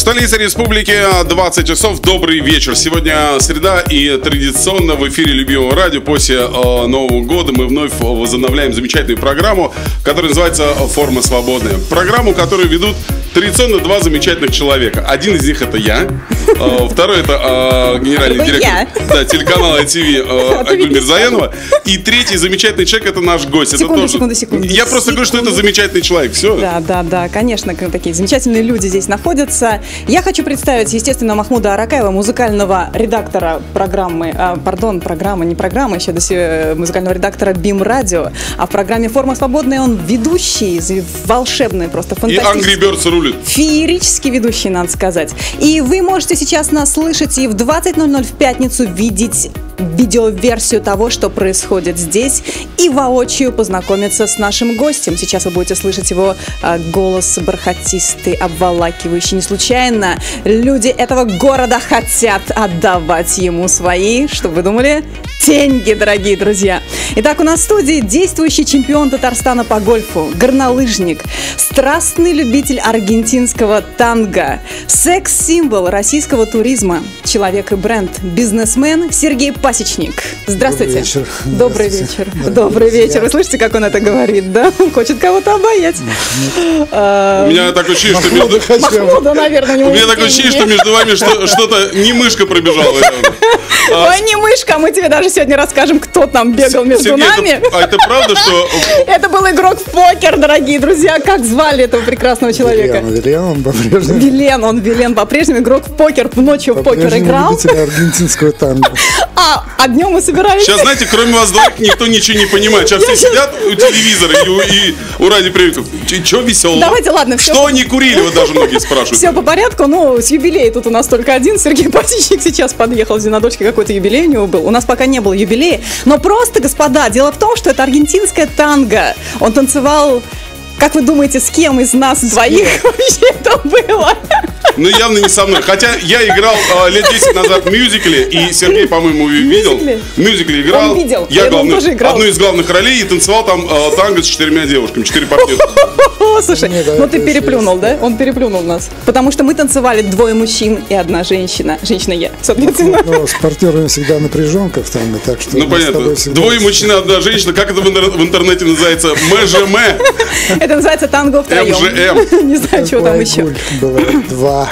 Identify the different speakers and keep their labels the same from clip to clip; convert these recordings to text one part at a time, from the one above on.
Speaker 1: столице республики 20 часов. Добрый вечер. Сегодня среда, и традиционно в эфире любимого радио после Нового года мы вновь возобновляем замечательную программу, которая называется «Форма свободная». Программу, которую ведут традиционно два замечательных человека. Один из них это я, второй это генеральный директор телеканала ITV Айгуль Мирзаянова, и третий замечательный человек это наш гость.
Speaker 2: Секунду.
Speaker 1: Я просто говорю, что это замечательный человек. Все.
Speaker 2: Да, конечно, такие замечательные люди здесь находятся. Я хочу представить, естественно, Махмуда Аракаева, музыкального редактора программы, музыкального редактора БИМ Радио. А в программе «Форма свободная» он ведущий, волшебный, просто фантастический.
Speaker 1: И Angry Birds рулит.
Speaker 2: Феерический ведущий, надо сказать. И вы можете сейчас нас слышать и в 20:00 в пятницу видеть видеоверсию того, что происходит здесь, и воочию познакомиться с нашим гостем. Сейчас вы будете слышать его голос бархатистый, обволакивающий. Не случайно люди этого города хотят отдавать ему свои, что вы думали, деньги, дорогие друзья. Итак, у нас в студии действующий чемпион Татарстана по гольфу, горнолыжник, страстный любитель аргентинского танго, секс-символ российского туризма, человек и бренд, бизнесмен Сергей Пасечник. Здравствуйте. Добрый вечер. Добрый вечер. Вы слышите, как он это говорит, да? Он хочет кого-то обаять.
Speaker 1: У меня такое ощущение, что между...
Speaker 2: Махмуда, наверное,
Speaker 1: у меня такое ощущение, что между вами что-то не мышка пробежала.
Speaker 2: Ой, не мышка, мы тебе даже сегодня расскажем, кто там бегал между нами.
Speaker 1: Это правда, что...
Speaker 2: Это был игрок в покер, дорогие друзья. Как звали этого прекрасного человека?
Speaker 3: Вилен по-прежнему.
Speaker 2: Вилен по-прежнему. Игрок в покер, ночью в покер играл.
Speaker 3: Любитель аргентинского танго.
Speaker 2: А днем мы собирались...
Speaker 1: Сейчас, знаете, кроме вас двоих никто ничего не понимает. Сейчас все сидят у телевизора и у радиоприемников. Чего веселого?
Speaker 2: Давайте, ладно.
Speaker 1: Что они курили, вот даже многие спрашивают.
Speaker 2: Все по порядку, с юбилея тут у нас только один. Сергей Пасечник сейчас подъехал, Зинадочке какой-то юбилей у него был. У нас пока не было юбилея. Но просто, господа, дело в том, что это аргентинское танго. Он танцевал... Как вы думаете, с кем из нас двоих вообще это было?
Speaker 1: Ну, явно не со мной. Хотя я играл лет 10 назад в мюзикле, и Сергей, по-моему, видел. В мюзикле играл.
Speaker 2: Он видел.
Speaker 1: Я одну из главных ролей, и танцевал там танго с 4 девушками, 4 партнера.
Speaker 2: Слушай, ты переплюнул, да? Он переплюнул нас. Потому что мы танцевали 2 мужчин и 1 женщина. Женщина я, соответственно.
Speaker 3: С партнерами всегда напряженка в танго, так что...
Speaker 1: Ну, понятно. 2 мужчин и 1 женщина. Как это в интернете называется? МЖМ.
Speaker 2: Это называется танго втроем.
Speaker 1: МЖМ.
Speaker 2: Не знаю, что там еще.
Speaker 3: Было 2.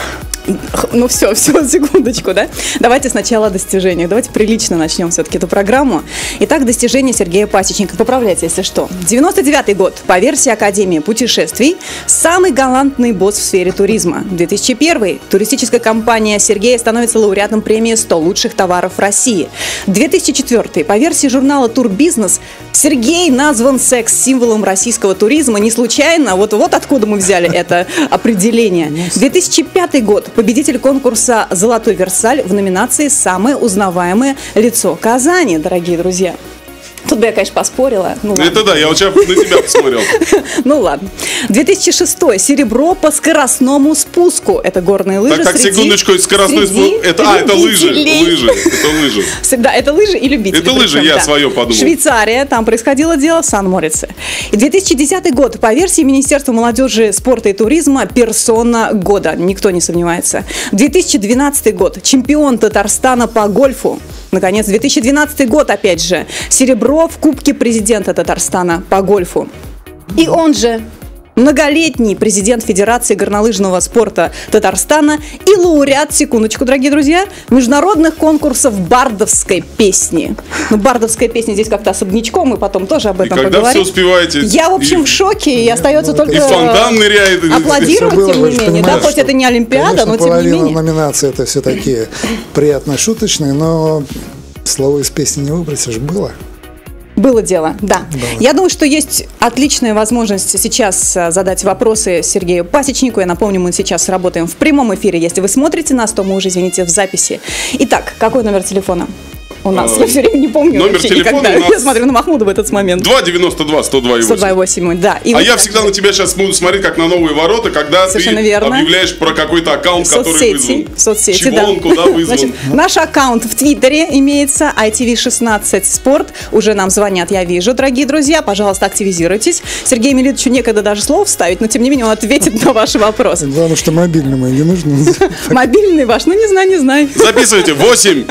Speaker 2: Ну все, секундочку, да? Давайте сначала о достижениях. Давайте прилично начнем все-таки эту программу. Итак, достижения Сергея Пасечника. Поправляйте, если что. 99-й год. По версии Академии путешествий, самый галантный босс в сфере туризма. 2001-й. Туристическая компания Сергея становится лауреатом премии «100 лучших товаров России». 2004-й. По версии журнала «Турбизнес», Сергей назван секс-символом российского туризма. Не случайно. Вот откуда мы взяли это определение. 2005 год. Победитель конкурса «Золотой Версаль» в номинации «Самое узнаваемое лицо Казани», дорогие друзья. Тут бы я, конечно, поспорила.
Speaker 1: Это да, я вот сейчас на тебя посмотрел.
Speaker 2: Ну ладно. 2006-й. Серебро по скоростному спуску. Это горные лыжи.
Speaker 1: Так, секундочку, скоростной спуск. Это лыжи. Это лыжи.
Speaker 2: Да, это лыжи и любители.
Speaker 1: Это лыжи, я свое подумал.
Speaker 2: Швейцария, там происходило дело в Сан-Морице. И 2010 год. По версии Министерства молодежи, спорта и туризма, персона года. Никто не сомневается. 2012 год. Чемпион Татарстана по гольфу. Наконец, 2012 год, опять же, серебро в Кубке президента Татарстана по гольфу. И он же многолетний президент Федерации горнолыжного спорта Татарстана и лауреат, секундочку, дорогие друзья, международных конкурсов бардовской песни. Бардовская песня здесь как-то особнячком, мы потом тоже об этом поговорим.
Speaker 1: Когда все успеваете?
Speaker 2: Я, в общем, в шоке, и остается только
Speaker 1: фонтан ныряет,
Speaker 2: аплодировать, тем не менее. Да, хоть это не Олимпиада, но тем не менее.
Speaker 3: Половина номинаций это все такие приятно шуточные, но слово из песни не выбросишь, было.
Speaker 2: Было дело, да. Я думаю, что есть отличная возможность сейчас задать вопросы Сергею Пасечнику. Я напомню, мы сейчас работаем в прямом эфире. Если вы смотрите нас, то мы уже, извините, в записи. Итак, какой номер телефона? У нас, я все время не помню
Speaker 1: Номер
Speaker 2: вообще
Speaker 1: телефона
Speaker 2: никогда.
Speaker 1: у нас
Speaker 2: Я смотрю на Махмуда в этот момент.
Speaker 1: 292-102-8.
Speaker 2: 102.8, да. И
Speaker 1: А
Speaker 2: вот
Speaker 1: я всегда на тебя сейчас буду смотреть, как на новые ворота, когда
Speaker 2: Совершенно
Speaker 1: ты
Speaker 2: верно.
Speaker 1: объявляешь про какой-то аккаунт, который вызван.
Speaker 2: Соцсети,
Speaker 1: Чего
Speaker 2: да.
Speaker 1: он, куда вызван.
Speaker 2: Значит, наш аккаунт в Твиттере имеется, ITV16 Спорт. Уже нам звонят, я вижу, дорогие друзья. Пожалуйста, активизируйтесь. Сергею Мелидовичу некогда даже слов вставить, но тем не менее он ответит на ваши вопросы.
Speaker 3: Главное, что мобильному не нужно.
Speaker 2: Мобильный ваш, ну не знаю.
Speaker 1: Записывайте 8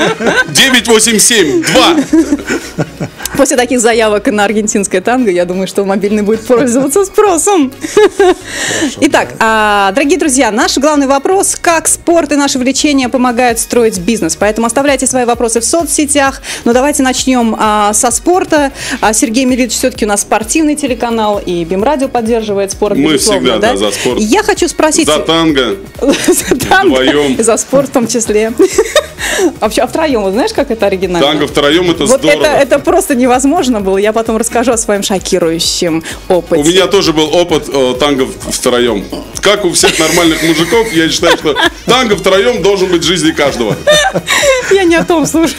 Speaker 1: 987 2.
Speaker 2: После таких заявок на аргентинское танго, я думаю, что мобильный будет пользоваться спросом. Итак, дорогие друзья, наш главный вопрос: как спорт и наше влечение помогают строить бизнес? Поэтому оставляйте свои вопросы в соцсетях. Но давайте начнем со спорта. Сергей Мелидович все-таки у нас спортивный телеканал, и БИМ-радио поддерживает спорт.
Speaker 1: Мы
Speaker 2: безусловно,
Speaker 1: всегда, да, за спорт.
Speaker 2: Я хочу спросить...
Speaker 1: За танго.
Speaker 2: За танго,
Speaker 1: Вдвоем.
Speaker 2: за спорт в том числе. Вообще, а втроем, вот знаешь, как это оригинально?
Speaker 1: Танго втроем, это
Speaker 2: вот
Speaker 1: здорово.
Speaker 2: это просто невозможно было. Я потом расскажу о своем шокирующем опыте.
Speaker 1: У меня тоже был опыт танго втроем. Как у всех нормальных мужиков, я считаю, что танго втроем должен быть в жизни каждого.
Speaker 2: Я не о том, слушай.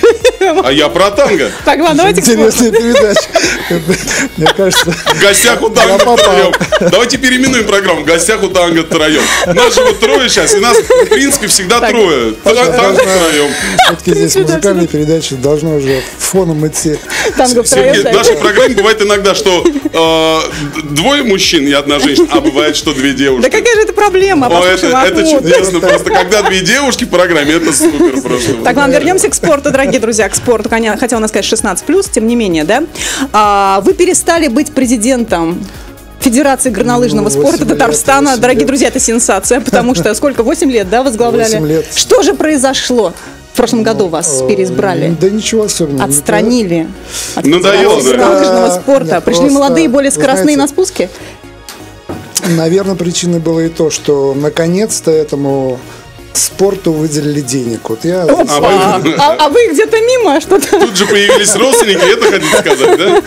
Speaker 1: А я про танго.
Speaker 2: Так, ладно, давайте к спорту.
Speaker 3: Интересная передача. Мне кажется,
Speaker 1: В гостях у танго
Speaker 3: попал.
Speaker 1: втроем. Давайте переименуем программу. В гостях у танго втроем. Нас же вот трое сейчас, и нас, в принципе, всегда
Speaker 2: Так.
Speaker 1: трое. Танго втроем.
Speaker 3: все-таки здесь музыкальная передача должна уже фоном идти.
Speaker 2: Танго втроем,
Speaker 1: Сергей,
Speaker 2: да.
Speaker 1: в нашей программе бывает иногда, что двое мужчин и одна женщина, а бывает, что две девушки.
Speaker 2: Да какая же это проблема?
Speaker 1: О,
Speaker 2: Послушай,
Speaker 1: это
Speaker 2: Махмуд.
Speaker 1: чудесно. Просто когда две девушки в программе, это супер просто.
Speaker 2: Так, ладно, вернемся к спорту, дорогие друзья, к спорту. Хотя у нас, конечно, 16+, тем не менее, да? Вы перестали быть президентом Федерации горнолыжного
Speaker 3: 8
Speaker 2: спорта
Speaker 3: лет,
Speaker 2: Татарстана.
Speaker 3: 8
Speaker 2: Дорогие
Speaker 3: лет.
Speaker 2: друзья, это сенсация, потому что сколько, 8 лет, да, возглавляли?
Speaker 3: 8 лет.
Speaker 2: Что же произошло? В прошлом году вас переизбрали.
Speaker 3: Да ничего особенного.
Speaker 2: Отстранили от
Speaker 1: Надоело,
Speaker 2: Федерации
Speaker 1: да?
Speaker 2: горнолыжного спорта.
Speaker 3: Нет,
Speaker 2: Пришли
Speaker 3: просто,
Speaker 2: молодые, более
Speaker 3: вы
Speaker 2: скоростные
Speaker 3: знаете,
Speaker 2: на спуске?
Speaker 3: Наверное, причиной было и то, что наконец-то этому спорту выделили денег. Вот я
Speaker 2: А вы где-то мимо что-то?
Speaker 1: Тут же появились родственники, это хотите сказать, да?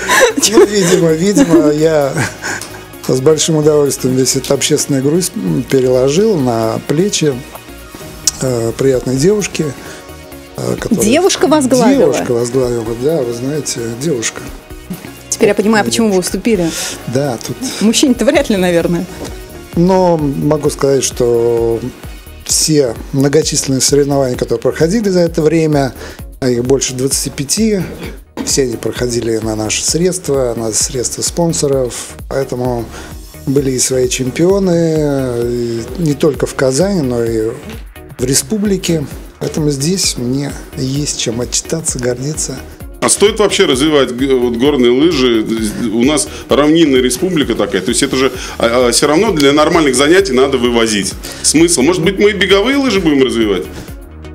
Speaker 3: Ну, видимо, я с большим удовольствием весь этот общественный груз переложил на плечи приятной девушки.
Speaker 2: Девушка возглавила?
Speaker 3: Девушка возглавила, да, вы знаете, девушка.
Speaker 2: Теперь я понимаю, почему вы уступили.
Speaker 3: Да, тут.
Speaker 2: Мужчине-то вряд ли, наверное.
Speaker 3: Но могу сказать, что все многочисленные соревнования, которые проходили за это время, а их больше 25, все они проходили на наши средства, на средства спонсоров, поэтому были и свои чемпионы, и не только в Казани, но и в республике. Поэтому здесь мне есть чем отчитаться, гордиться.
Speaker 1: А стоит вообще развивать вот горные лыжи? У нас равнинная республика такая. То есть это же все равно для нормальных занятий надо вывозить. Смысл? Может быть, мы и беговые лыжи будем развивать?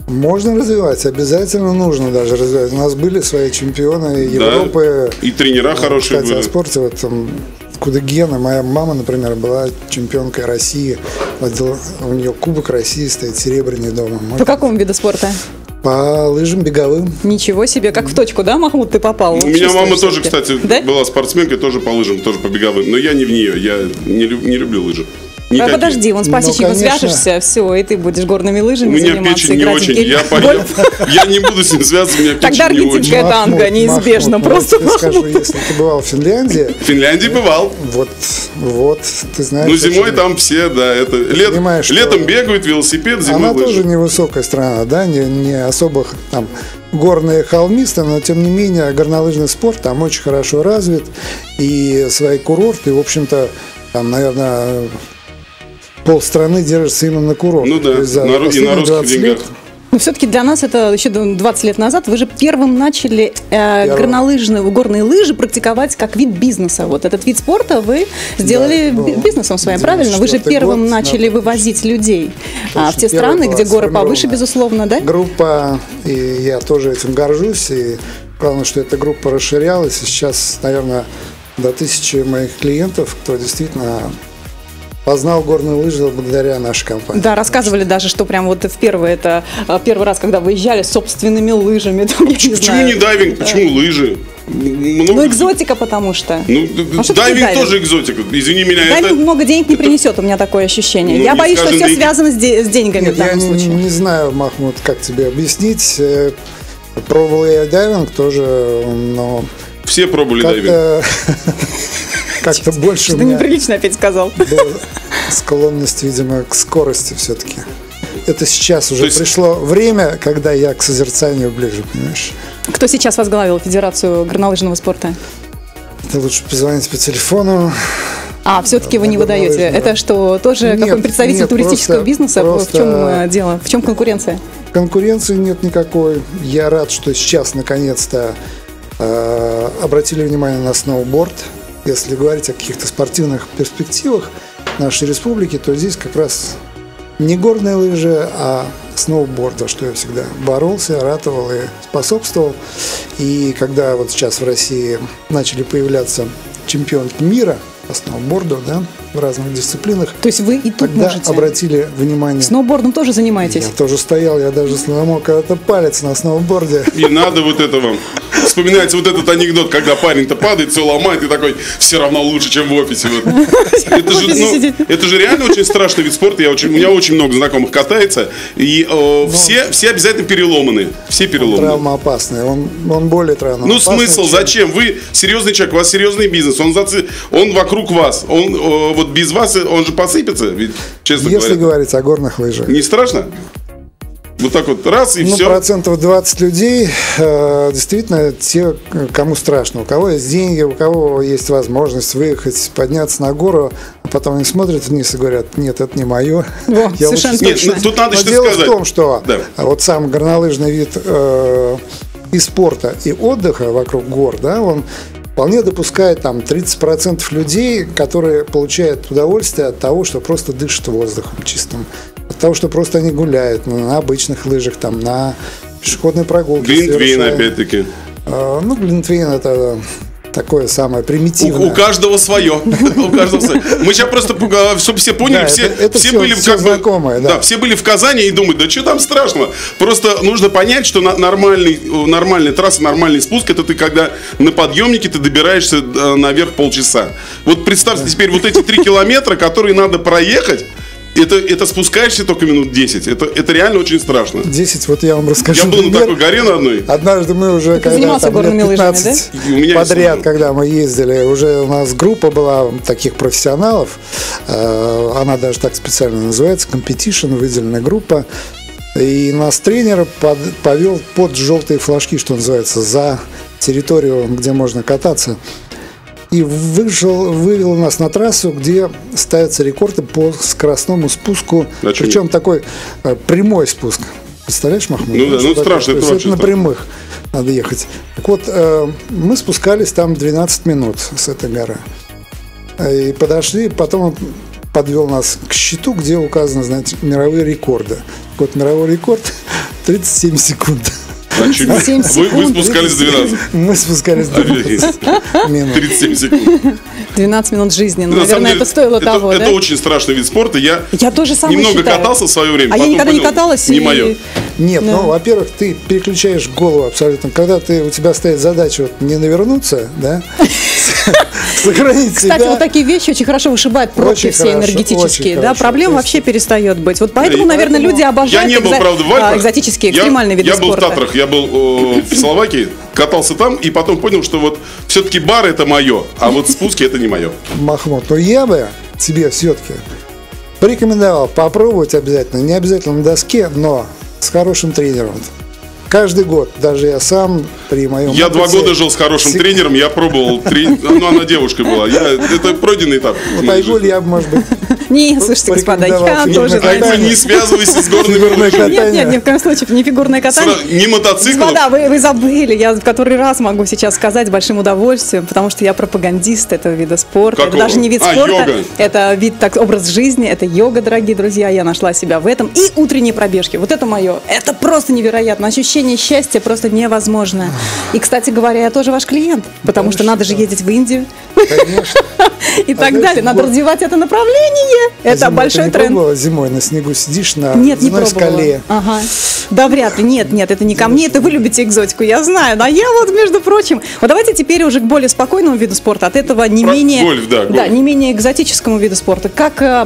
Speaker 3: Можно развивать, обязательно нужно даже развивать. У нас были свои чемпионы Европы.
Speaker 1: Да, и тренера хорошие
Speaker 3: Кстати,
Speaker 1: были.
Speaker 3: о спорте, вот там Кудыгена, моя мама, например, была чемпионкой России. У нее Кубок России стоит, серебряный дома.
Speaker 2: По какому виду спорта?
Speaker 3: По лыжам беговым.
Speaker 2: Ничего себе, как в точку, да, Махмуд, ты попал?
Speaker 1: У меня мама
Speaker 2: Чувствуешь
Speaker 1: тоже,
Speaker 2: всё-таки?
Speaker 1: кстати,
Speaker 2: Да?
Speaker 1: была спортсменкой, тоже по лыжам, тоже по беговым. Но я не в нее, я не люблю лыжи. Никакие.
Speaker 2: Подожди, вон с пасечником
Speaker 3: конечно.
Speaker 2: свяжешься, все, и ты будешь горными
Speaker 1: У
Speaker 2: лыжами
Speaker 1: меня
Speaker 2: заниматься,
Speaker 1: печень не
Speaker 2: играть в
Speaker 1: очень.
Speaker 2: гель.
Speaker 1: Я не буду с ним связываться, у меня
Speaker 2: Тогда
Speaker 1: печень не очень.
Speaker 2: аргентинская танго неизбежно,
Speaker 3: Махмуд,
Speaker 2: просто
Speaker 3: я тебе скажу,
Speaker 2: Махмуд.
Speaker 3: если ты бывал в Финляндии,
Speaker 1: В Финляндии бывал.
Speaker 3: вот, ты знаешь.
Speaker 1: Ну, зимой
Speaker 3: очень-
Speaker 1: там все, да, это
Speaker 3: Понимаешь, что
Speaker 1: летом бегают, велосипед, зимой
Speaker 3: Она
Speaker 1: лыжи.
Speaker 3: тоже невысокая страна, да, не особо там горные холмисты, но тем не менее горнолыжный спорт там очень хорошо развит, и свои курорты, в общем-то, там, наверное, полстраны держится именно на курорте.
Speaker 1: Ну да,
Speaker 3: То есть за
Speaker 1: и на
Speaker 3: последние
Speaker 1: русских
Speaker 3: 20 лет
Speaker 1: деньгах.
Speaker 2: Но все-таки для нас это еще 20 лет назад. Вы же первым начали горные лыжи практиковать как вид бизнеса. Вот этот вид спорта вы сделали
Speaker 3: Да, ну,
Speaker 2: бизнесом своим, правильно? Вы же
Speaker 3: 94-й
Speaker 2: первым
Speaker 3: год,
Speaker 2: начали
Speaker 3: да.
Speaker 2: вывозить людей в те
Speaker 3: Очень
Speaker 2: страны,
Speaker 3: первая
Speaker 2: где
Speaker 3: была
Speaker 2: горы повыше,
Speaker 3: сформирована
Speaker 2: безусловно, да?
Speaker 3: группа, и я тоже этим горжусь, и главное, что эта группа расширялась, и сейчас, наверное, до 1000 моих клиентов, кто действительно познал горные лыжи благодаря нашей компании.
Speaker 2: Да, рассказывали даже, что прям вот в первый раз, когда выезжали с собственными лыжами. Там, я не
Speaker 1: Почему
Speaker 2: знаю.
Speaker 1: не дайвинг, почему лыжи?
Speaker 2: Ну, экзотика, потому что.
Speaker 1: Ну,
Speaker 2: А что такое
Speaker 1: дайвинг тоже экзотика. Извини меня,
Speaker 2: Дайвинг
Speaker 1: это...
Speaker 2: много денег не принесет, у меня такое ощущение.
Speaker 1: Ну,
Speaker 2: Я
Speaker 1: не
Speaker 2: боюсь, что
Speaker 1: скажем,
Speaker 2: все
Speaker 1: деньги.
Speaker 2: связано с деньгами
Speaker 3: Нет,
Speaker 2: в данном
Speaker 3: я
Speaker 2: случае.
Speaker 3: не знаю, Махмуд, как тебе объяснить. Пробовал я дайвинг тоже, но
Speaker 1: Все пробовали дайвинг.
Speaker 3: как-то больше у
Speaker 2: Что-то
Speaker 3: меня
Speaker 2: неприлично опять сказал.
Speaker 3: была склонность, видимо, к скорости все-таки. Это сейчас уже
Speaker 1: То есть-
Speaker 3: пришло время, когда я к созерцанию ближе, понимаешь?
Speaker 2: Кто сейчас возглавил Федерацию горнолыжного спорта?
Speaker 3: Ты лучше позвонить по телефону.
Speaker 2: А, все-таки вы не выдаете.
Speaker 3: Горнолыжного.
Speaker 2: Это что, тоже
Speaker 3: Нет,
Speaker 2: какой-нибудь представитель
Speaker 3: нет,
Speaker 2: туристического
Speaker 3: просто-
Speaker 2: бизнеса? В
Speaker 3: просто-
Speaker 2: чем дело? В чем конкуренция?
Speaker 3: Конкуренции нет никакой. Я рад, что сейчас наконец-то обратили внимание на сноуборд. Если говорить о каких-то спортивных перспективах нашей республики, то здесь как раз не горные лыжи, а сноуборд, за что я всегда боролся, ратовал и способствовал. И когда вот сейчас в России начали появляться чемпионки мира по сноуборду, да, в разных дисциплинах,
Speaker 2: То есть вы и тут
Speaker 3: тогда
Speaker 2: можете.
Speaker 3: обратили внимание.
Speaker 2: Сноубордом тоже занимаетесь?
Speaker 3: Я тоже стоял, я даже сломал когда-то палец на сноуборде.
Speaker 1: И надо вот это вам. Вспоминается вот этот анекдот, когда парень-то падает, все ломает, и такой, все равно лучше, чем в офисе. Вот. Это же,
Speaker 2: офисе сидеть.
Speaker 1: это же реально очень страшный вид спорта. У меня очень много знакомых катается, и все обязательно переломаны. Все переломаны.
Speaker 3: Травмоопасный, он более
Speaker 1: Ну
Speaker 3: травмоопасный.
Speaker 1: смысл,
Speaker 3: чем-
Speaker 1: зачем? Вы серьезный человек, у вас серьезный бизнес, он вокруг вас, он вот без вас, он же посыпется, ведь, честно
Speaker 3: Если
Speaker 1: говоря.
Speaker 3: говорить о горных лыжах.
Speaker 1: Не страшно? Вот так вот раз и
Speaker 3: Ну,
Speaker 1: все.
Speaker 3: процентов 20 людей действительно те, кому страшно. У кого есть деньги, у кого есть возможность выехать, подняться на гору, а потом они смотрят вниз и говорят, нет, это не мое.
Speaker 2: Во,
Speaker 3: Я
Speaker 2: совершенно
Speaker 3: лучше-
Speaker 1: Нет,
Speaker 2: точно.
Speaker 1: ну, тут надо
Speaker 3: Но
Speaker 1: что
Speaker 3: дело
Speaker 1: сказать.
Speaker 3: в том, что
Speaker 1: Да.
Speaker 3: вот сам горнолыжный вид и спорта, и отдыха вокруг гор, да, он вполне допускает там 30% людей, которые получают удовольствие от того, что просто дышат воздухом чистым, от того, что просто они гуляют на обычных лыжах, там, на пешеходной прогулке.
Speaker 1: Глинтвейн,
Speaker 3: совершая.
Speaker 1: опять-таки.
Speaker 3: Ну, Глинтвейн – это такое самое примитивное.
Speaker 1: У каждого свое. У каждого свое. Мы сейчас просто, чтобы все поняли,
Speaker 3: Да, это
Speaker 1: все
Speaker 3: всё-
Speaker 1: были
Speaker 3: всё
Speaker 1: как бы-
Speaker 3: знакомое, да.
Speaker 1: все были в Казани и думают, да что там страшного. Просто нужно понять, что нормальная трасса, нормальный спуск, это ты когда на подъемнике ты добираешься наверх полчаса. Вот представьте теперь вот эти 3 километра, которые надо проехать, это спускаешься только минут 10. Это реально очень страшно.
Speaker 3: 10, вот я вам расскажу.
Speaker 1: Я был на
Speaker 3: пример.
Speaker 1: такой горе на одной.
Speaker 3: Однажды мы уже, когда
Speaker 2: занимался
Speaker 3: там, лет
Speaker 2: горными лыжами,
Speaker 3: 15
Speaker 1: да? И у меня
Speaker 3: подряд,
Speaker 1: есть
Speaker 3: когда мы ездили, уже у нас группа была таких профессионалов, она даже так специально называется, Competition, выделенная группа, и нас тренер повел под желтые флажки, что называется, за территорию, где можно кататься. И вывел нас на трассу, где ставятся рекорды по скоростному спуску.
Speaker 1: А чё
Speaker 3: Причем такой прямой спуск. Представляешь, Махмуд?
Speaker 1: Ну да,
Speaker 3: Что
Speaker 1: ну
Speaker 3: такое?
Speaker 1: страшно,
Speaker 3: То
Speaker 1: это
Speaker 3: есть
Speaker 1: вообще
Speaker 3: на
Speaker 1: страшно.
Speaker 3: прямых надо ехать. Так вот, мы спускались там 12 минут с этой горы. И подошли, потом он подвел нас к щиту, где указаны, знаете, мировые рекорды. Вот мировой рекорд 37 секунд.
Speaker 1: А чё?
Speaker 2: 37
Speaker 1: Вы
Speaker 2: секунд.
Speaker 1: спускались 12.
Speaker 3: Мы спускались 12 минут.
Speaker 1: 37 секунд.
Speaker 2: 12 минут жизни. Ну,
Speaker 1: На самом
Speaker 2: наверное,
Speaker 1: деле,
Speaker 2: это стоило того,
Speaker 1: это
Speaker 2: да?
Speaker 1: очень страшный вид спорта. Я
Speaker 2: тоже самое
Speaker 1: немного
Speaker 2: считаю.
Speaker 1: катался в свое время.
Speaker 2: А я
Speaker 1: потом
Speaker 2: никогда не
Speaker 1: понял,
Speaker 2: каталась.
Speaker 1: Не
Speaker 2: и-
Speaker 1: мое.
Speaker 3: Нет,
Speaker 2: Да.
Speaker 3: ну, во-первых, ты переключаешь голову абсолютно. Когда у тебя стоит задача вот не навернуться, да, сохранить себя.
Speaker 2: Кстати, вот такие вещи очень хорошо вышибают пробки
Speaker 3: Очень
Speaker 2: все
Speaker 3: хорошо,
Speaker 2: энергетические.
Speaker 3: очень
Speaker 2: Да,
Speaker 3: хорошо.
Speaker 2: проблем
Speaker 3: То есть-
Speaker 2: вообще перестает быть. Вот поэтому,
Speaker 1: И
Speaker 2: наверное,
Speaker 3: поэтому
Speaker 2: люди обожают
Speaker 1: Я не был, правда, в Альпах.
Speaker 2: экзотические,
Speaker 1: Я-
Speaker 2: экстремальные виды
Speaker 1: Я был в
Speaker 2: спорта.
Speaker 1: Татрах, я был в Словакии, катался там, и потом понял, что вот все-таки бар это мое, а вот спуски это не мое.
Speaker 3: Махмуд, но я бы тебе все-таки порекомендовал попробовать обязательно, не обязательно на доске, но с хорошим тренером. Каждый год, даже я сам при моем
Speaker 1: Я 2
Speaker 3: опыте-
Speaker 1: года жил с хорошим тренером, я пробовал, ну она девушкой была, это пройденный этап. в
Speaker 3: Вот
Speaker 1: моей
Speaker 3: Айгуль
Speaker 1: жизни.
Speaker 3: я бы, может быть,
Speaker 2: Не, слушайте, господа, я
Speaker 3: порекомендовал
Speaker 2: тоже...
Speaker 3: фигурное
Speaker 1: Айгуль,
Speaker 3: катание.
Speaker 1: не связывайся с горными
Speaker 3: Фигурное
Speaker 1: лыжами.
Speaker 3: катание.
Speaker 2: Нет, ни в коем случае, не фигурное катание.
Speaker 1: Не мотоциклов.
Speaker 2: Господа, вы забыли, я в который раз могу сейчас сказать с большим удовольствием, потому что я пропагандист этого вида спорта.
Speaker 1: Какого?
Speaker 2: Это даже не вид
Speaker 1: А,
Speaker 2: спорта,
Speaker 1: йога.
Speaker 2: это вид, образ жизни, это йога, дорогие друзья, я нашла себя в этом. И утренние пробежки, вот это мое, это просто невероятно, ощущение счастья просто невозможно. И, кстати говоря, я тоже ваш клиент, потому что надо же ездить в Индию
Speaker 3: конечно.
Speaker 2: и так
Speaker 3: знаете,
Speaker 2: далее, надо
Speaker 3: вот-
Speaker 2: развивать это направление, это
Speaker 3: Зимой
Speaker 2: большой
Speaker 3: ты не
Speaker 2: тренд.
Speaker 3: пробовала зимой на снегу сидишь на
Speaker 2: Нет, не
Speaker 3: ледяной
Speaker 2: пробовала.
Speaker 3: скале.
Speaker 2: Ага. Да вряд ли. Нет, это не ко мне. Это вы любите экзотику, я знаю. А я вот, между прочим. Вот давайте теперь уже к более спокойному виду спорта. От этого не
Speaker 1: Про
Speaker 2: менее...
Speaker 1: гольф, да, гольф.
Speaker 2: не менее экзотическому виду спорта.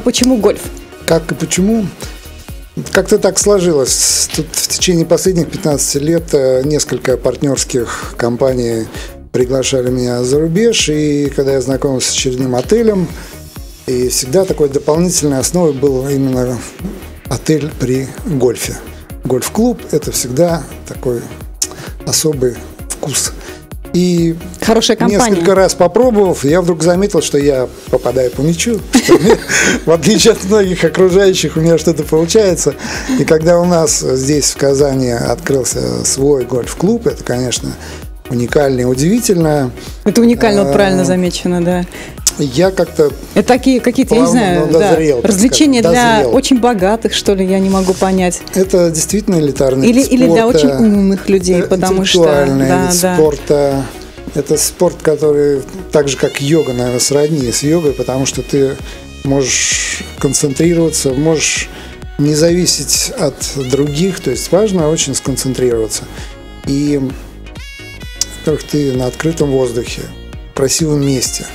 Speaker 2: Почему гольф?
Speaker 3: Как и почему? Как-то так сложилось. Тут в течение последних 15 лет несколько партнерских компаний приглашали меня за рубеж, и когда я знакомился с очередным отелем, и всегда такой дополнительной основой был именно отель при гольфе. Гольф-клуб – это всегда такой особый вкус. И
Speaker 2: хорошая компания.
Speaker 3: Несколько раз попробовав, я вдруг заметил, что я попадаю по мячу, что в отличие от многих окружающих, у меня что-то получается. И когда у нас здесь, в Казани, открылся свой гольф-клуб, это, конечно, уникально и удивительно.
Speaker 2: Это уникально, вот правильно замечено, да.
Speaker 3: Я как-то...
Speaker 2: Это такие какие-то, я не знаю,
Speaker 3: дозрел,
Speaker 2: развлечения для очень богатых, что ли, я не могу понять.
Speaker 3: Это действительно элитарный вид спорта.
Speaker 2: Или для очень умных людей, потому что...
Speaker 3: Интеллектуальный вид спорта. Это спорт, который так же, как йога, наверное, сродни с йогой, потому что ты можешь концентрироваться, можешь не зависеть от других, то есть важно очень сконцентрироваться. И, во-первых, ты на открытом воздухе, в красивом месте.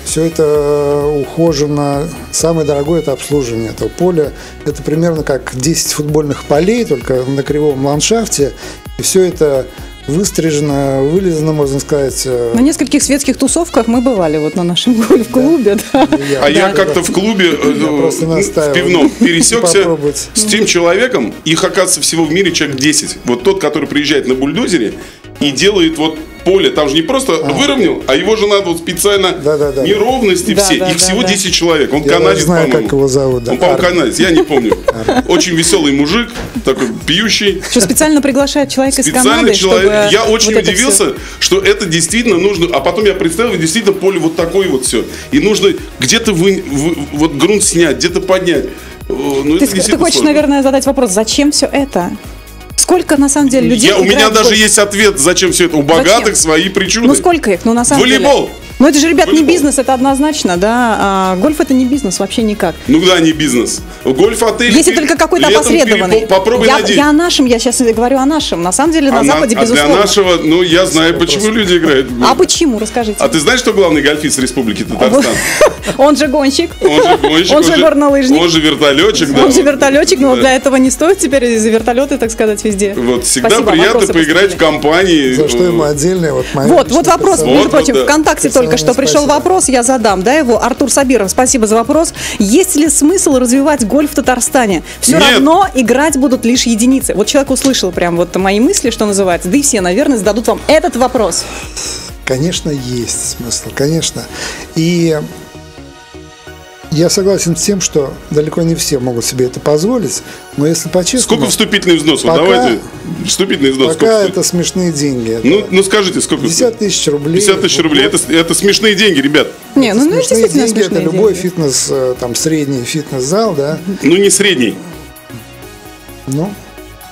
Speaker 3: Все это ухожено. Самое дорогое – это обслуживание этого поля. Это примерно как 10 футбольных полей, только на кривом ландшафте. И все это выстрижено, вылизано, можно сказать.
Speaker 2: На нескольких светских тусовках мы бывали вот на нашем гольф-клубе. Да.
Speaker 1: Да. Я как-то в клубе в пивном пересекся с тем человеком. Их, оказывается, всего в мире человек 10. Вот тот, который приезжает на бульдозере и делает вот поле, там же не просто выровнял, а его же надо вот специально неровности все. Их всего 10 человек. Он канадец,
Speaker 3: по-моему. Как его зовут.
Speaker 1: Он, по-моему, канадец, я не помню. Очень веселый мужик, такой пьющий.
Speaker 2: Что специально приглашает человека из Канады,
Speaker 1: Я очень удивился, что это действительно нужно. А потом я представил, действительно поле вот такое вот все. И нужно где-то вот грунт снять, где-то поднять.
Speaker 2: Ты хочешь, наверное, задать вопрос, зачем все это? Сколько, на самом деле, людей
Speaker 1: у меня даже есть ответ, зачем все это. У богатых свои причуды.
Speaker 2: Ну, сколько их? Ну, на самом деле.
Speaker 1: Волейбол.
Speaker 2: Ну, это же, ребят, не бизнес, это однозначно, да. А гольф – это не бизнес вообще никак.
Speaker 1: Ну, да, не бизнес. Гольф-отель.
Speaker 2: Если только какой-то опосредованный.
Speaker 1: Попробуй найди.
Speaker 2: Я о нашем, я сейчас говорю о нашем. На самом деле, на Западе, безусловно.
Speaker 1: Для нашего, ну, я знаю, почему люди играют.
Speaker 2: А почему? Расскажите.
Speaker 1: А ты знаешь, кто главный гольфист Республики Татарстан?
Speaker 2: Он же гонщик. Он же горнолыжник.
Speaker 1: Он же вертолетчик, да.
Speaker 2: Он же вертолетчик, но для этого не стоит теперь за вертолеты, так сказать, везде.
Speaker 1: Вот, всегда приятно поиграть в компании.
Speaker 3: За что ему отдельное.
Speaker 2: Вот вопрос, между прочим, ВКонтакте только что пришел вопрос. Я задам, да, его. Артур Сабиров, спасибо за вопрос. Есть ли смысл развивать гольф в Татарстане? Все равно играть будут лишь единицы. Вот человек услышал прям вот мои мысли, что называется. Да и все, наверное, зададут вам этот вопрос.
Speaker 3: Конечно, есть смысл, конечно. И я согласен с тем, что далеко не все могут себе это позволить, но если по-честному...
Speaker 1: Сколько вступительный взнос? Давайте. Вступительный взнос.
Speaker 3: Пока это смешные деньги.
Speaker 1: Ну скажите, сколько?
Speaker 3: 50 тысяч рублей.
Speaker 1: 50 тысяч рублей. Это смешные деньги, ребят.
Speaker 2: Не, ну это действительно
Speaker 3: деньги. Это любой фитнес, там, средний фитнес-зал, да.
Speaker 1: Ну, не средний.
Speaker 3: Ну...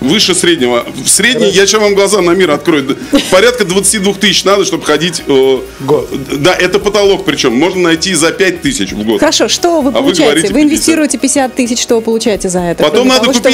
Speaker 1: Выше среднего. В средний, я сейчас вам глаза на мир открою. Порядка 22 тысяч надо, чтобы ходить.
Speaker 3: Год.
Speaker 1: Да, это потолок причем. Можно найти за 5 тысяч в год.
Speaker 2: Хорошо, что вы получаете? Вы инвестируете 50 тысяч, что вы получаете за это?
Speaker 1: Потом надо купить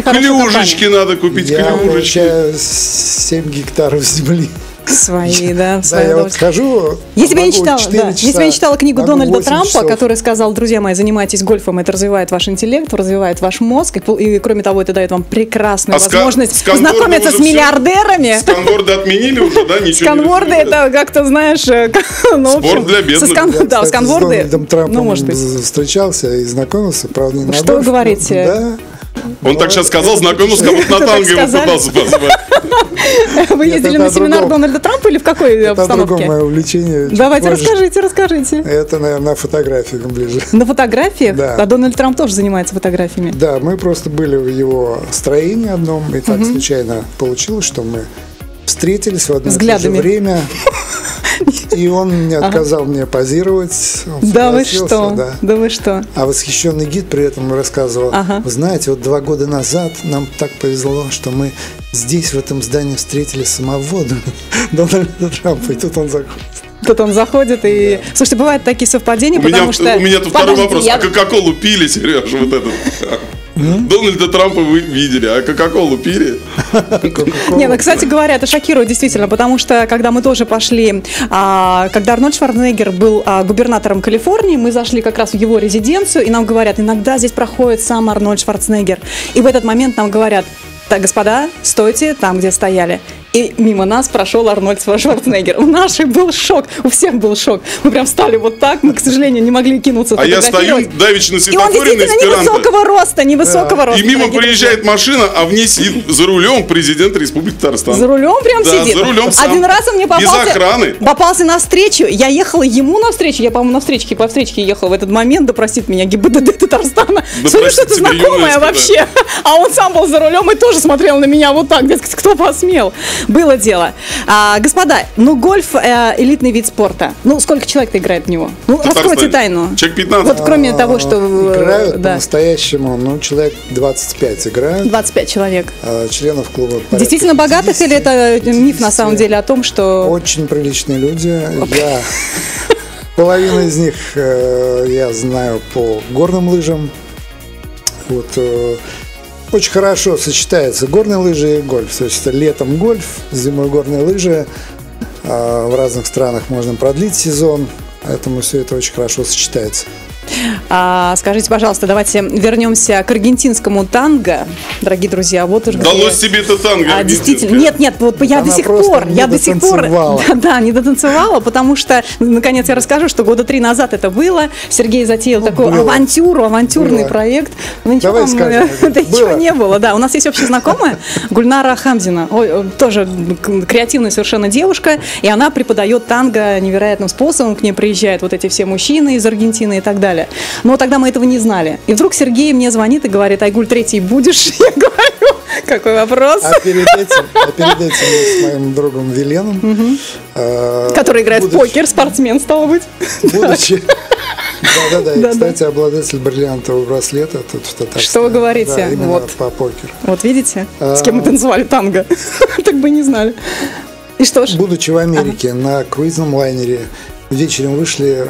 Speaker 1: клюшечки, надо купить клюшечки.
Speaker 3: Я получаю 7 гектаров земли.
Speaker 2: Свои, да.
Speaker 3: Да, я вот хожу.
Speaker 2: Если бы я не читала книгу Дональда Трампа, который сказал: друзья мои, занимайтесь гольфом, это развивает ваш интеллект, развивает ваш мозг, и кроме того, это дает вам прекрасную возможность познакомиться с миллиардерами.
Speaker 1: Сканворды отменили уже, да?
Speaker 2: Сканворды это как-то, знаешь,
Speaker 1: спорт для бедных.
Speaker 2: Да, сканворды.
Speaker 3: С Дональдом Трампом встречался и знакомился, правда, не на
Speaker 2: Что вы говорите?
Speaker 3: Да.
Speaker 1: Он так сейчас сказал, знакомился, как будто на танго его пытался позвать.
Speaker 2: Вы ездили на семинар Дональда Трампа или в какой обстановке?
Speaker 3: Это другое мое увлечение.
Speaker 2: Давайте расскажите.
Speaker 3: Это, наверное, на фотографиях ближе.
Speaker 2: На фотографиях?
Speaker 3: Да.
Speaker 2: А Дональд Трамп тоже занимается фотографиями?
Speaker 3: Да, мы просто были в его строении одном, и так случайно получилось, что мы встретились в одно и то же время. И он не отказал мне позировать.
Speaker 2: Да вы что? Да вы что?
Speaker 3: А восхищенный гид при этом рассказывал: вы знаете, вот 2 года назад нам так повезло, что мы здесь, в этом здании, встретили самого Дональда Трампа. И тут он заходит.
Speaker 2: И... Да. Слушайте, бывают такие совпадения, потому что...
Speaker 1: У меня тут второй вопрос. А Кока-Колу пили, Сереж, вот этот? Дональда Трампа вы видели, а Кока-Колу пили?
Speaker 2: Не, ну, кстати говоря, это шокирует действительно, потому что, когда мы тоже пошли, когда Арнольд Шварценеггер был губернатором Калифорнии, мы зашли как раз в его резиденцию, и нам говорят, иногда здесь проходит сам Арнольд Шварценеггер. И в этот момент нам говорят: так, господа, стойте там, где стояли. И мимо нас прошел Арнольд Шварценеггер. У наших был шок, у всех был шок. Мы прям стали вот так, мы, к сожалению, не могли кинуться фотографировать.
Speaker 1: А я стою давеча на
Speaker 2: И он
Speaker 1: светофоре на
Speaker 2: действительно невысокого роста,
Speaker 1: И мимо проезжает машина, а в ней сидит за рулем президент Республики Татарстан.
Speaker 2: За рулем прям сидит?
Speaker 1: За рулем сам.
Speaker 2: Один раз он мне попался.
Speaker 1: Без охраны.
Speaker 2: Попался навстречу. Я ехала ему навстречу. Я, по-моему, по встречке ехала в этот момент. Да простит меня ГИБДД Татарстана.
Speaker 1: Да
Speaker 2: Смотрю, что-то
Speaker 1: простите,
Speaker 2: знакомое
Speaker 1: ЮНЕСКО,
Speaker 2: вообще. А он сам был за рулем и тоже смотрел на меня вот так. Дескать, кто посмел? Было дело. Господа, ну гольф элитный вид спорта. Ну, сколько человек-то играет в него? Ну, раскройте тайну.
Speaker 1: Человек 15.
Speaker 2: Вот кроме того, что...
Speaker 3: Играют по-настоящему, ну, человек 25 играют.
Speaker 2: 25 человек.
Speaker 3: Членов клуба порядка
Speaker 2: Действительно
Speaker 3: 50.
Speaker 2: богатых, или это миф на самом деле о том, что...
Speaker 3: Очень приличные люди. Половину из них я знаю по горным лыжам. Вот. Очень хорошо сочетается горные лыжи и гольф. То есть летом гольф, зимой горные лыжи. В разных странах можно продлить сезон, поэтому все это очень хорошо сочетается.
Speaker 2: Скажите, пожалуйста, давайте вернемся к аргентинскому танго, дорогие друзья. Вот уже.
Speaker 1: Далось тебе это танго.
Speaker 2: Действительно, нет, вот я до сих пор, не дотанцевала, потому что, наконец, я расскажу, что года 3 назад это было. Сергей затеял такую авантюрный проект. Ну, ничего, ничего не было. Да, у нас есть общая знакомая Гульнара Хамзина, тоже креативная совершенно девушка, и она преподает танго невероятным способом. К ней приезжают вот эти все мужчины из Аргентины и так далее. Но тогда мы этого не знали. И вдруг Сергей мне звонит и говорит: Айгуль, третий будешь? Я говорю: какой вопрос?
Speaker 3: А перед этим мы с моим другом Виленом,
Speaker 2: который играет в покер, спортсмен, стало быть.
Speaker 3: Будучи... Да, и, кстати, обладатель бриллиантового браслета тут в Татарстане.
Speaker 2: Что вы говорите?
Speaker 3: Да, именно по покеру.
Speaker 2: Вот видите, с кем мы танцевали танго? Так бы не знали. И что ж?
Speaker 3: Будучи в Америке на круизном лайнере, вечером вышли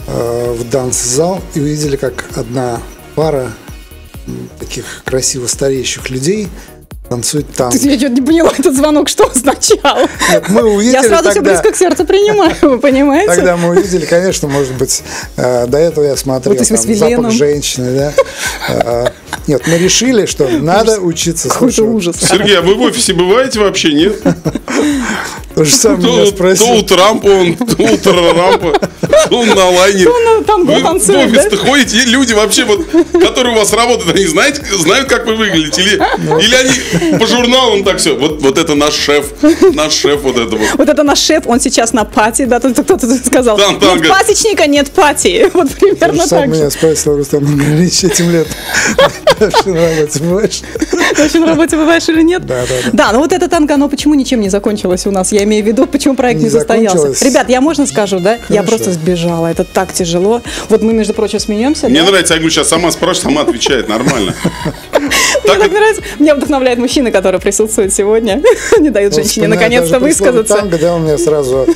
Speaker 3: в данс-зал и увидели, как одна пара таких красиво стареющих людей танцует танго.
Speaker 2: Я что-то не поняла, этот звонок что означал?
Speaker 3: Нет, мы увидели,
Speaker 2: я сразу все близко к сердцу принимаю, вы понимаете?
Speaker 3: Тогда мы увидели, конечно, может быть, до этого я смотрел
Speaker 2: вот
Speaker 3: там, запах женщины, да. Нет, мы решили, что надо учиться слушать.
Speaker 2: Ужас.
Speaker 1: Сергей, а вы в офисе бываете вообще, нет?
Speaker 3: То же самое меня спросил.
Speaker 1: То у Трампа он, то у Трампа, то он на лайне. Вы в офис-то ходите, люди вообще, вот, которые у вас работают, они знают, как вы выглядите? Или они по журналам так все? Вот это наш шеф вот это вот.
Speaker 2: Вот это наш шеф, он сейчас на пати, да, кто-то сказал. Нет пасечника, нет пати. Вот примерно так же.
Speaker 3: Меня спросил Рустам Ильич, этим летом. Ты на работе бываешь?
Speaker 2: Ты на работе бываешь или нет?
Speaker 3: Да.
Speaker 2: Да, но вот это танго, оно почему ничем не закончилось у нас? Я имею в виду, почему проект не состоялся. Ребят, я можно скажу, да? Я просто сбежала, это так тяжело. Вот мы, между прочим, смеемся.
Speaker 1: Мне нравится, Айгуль сейчас сама спрашивает, сама отвечает, нормально.
Speaker 2: Мне так нравится. Меня вдохновляют мужчины, которые присутствуют сегодня. Не дают женщине наконец-то высказаться.
Speaker 3: Танго, да, у меня сразу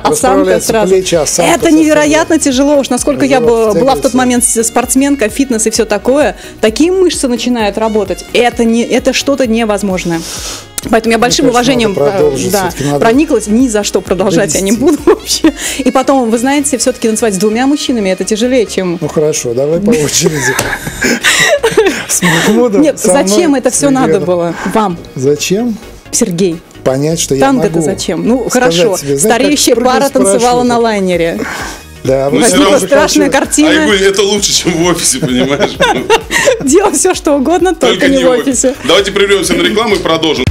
Speaker 2: осанка сразу. Это невероятно тяжело. Уж насколько я была в тот момент спортсменка, фитнес и все такое, такие мышцы начинают работать. Это что-то невозможное. Поэтому я большим уважением прониклась. Ни за что продолжать я не буду вообще. И потом, вы знаете, все-таки танцевать с двумя мужчинами это тяжелее, чем...
Speaker 3: Ну хорошо, давай по очереди.
Speaker 2: Нет, зачем это все надо было вам?
Speaker 3: Зачем?
Speaker 2: Сергей.
Speaker 3: Понять, что я могу.
Speaker 2: Танго-то зачем? Ну хорошо, стареющая пара танцевала на лайнере.
Speaker 3: Да,
Speaker 2: возникла страшная картина.
Speaker 1: Айгуль, это лучше, чем в офисе, понимаешь?
Speaker 2: Делай все, что угодно, только не в офисе.
Speaker 1: Давайте прервемся на рекламу и продолжим.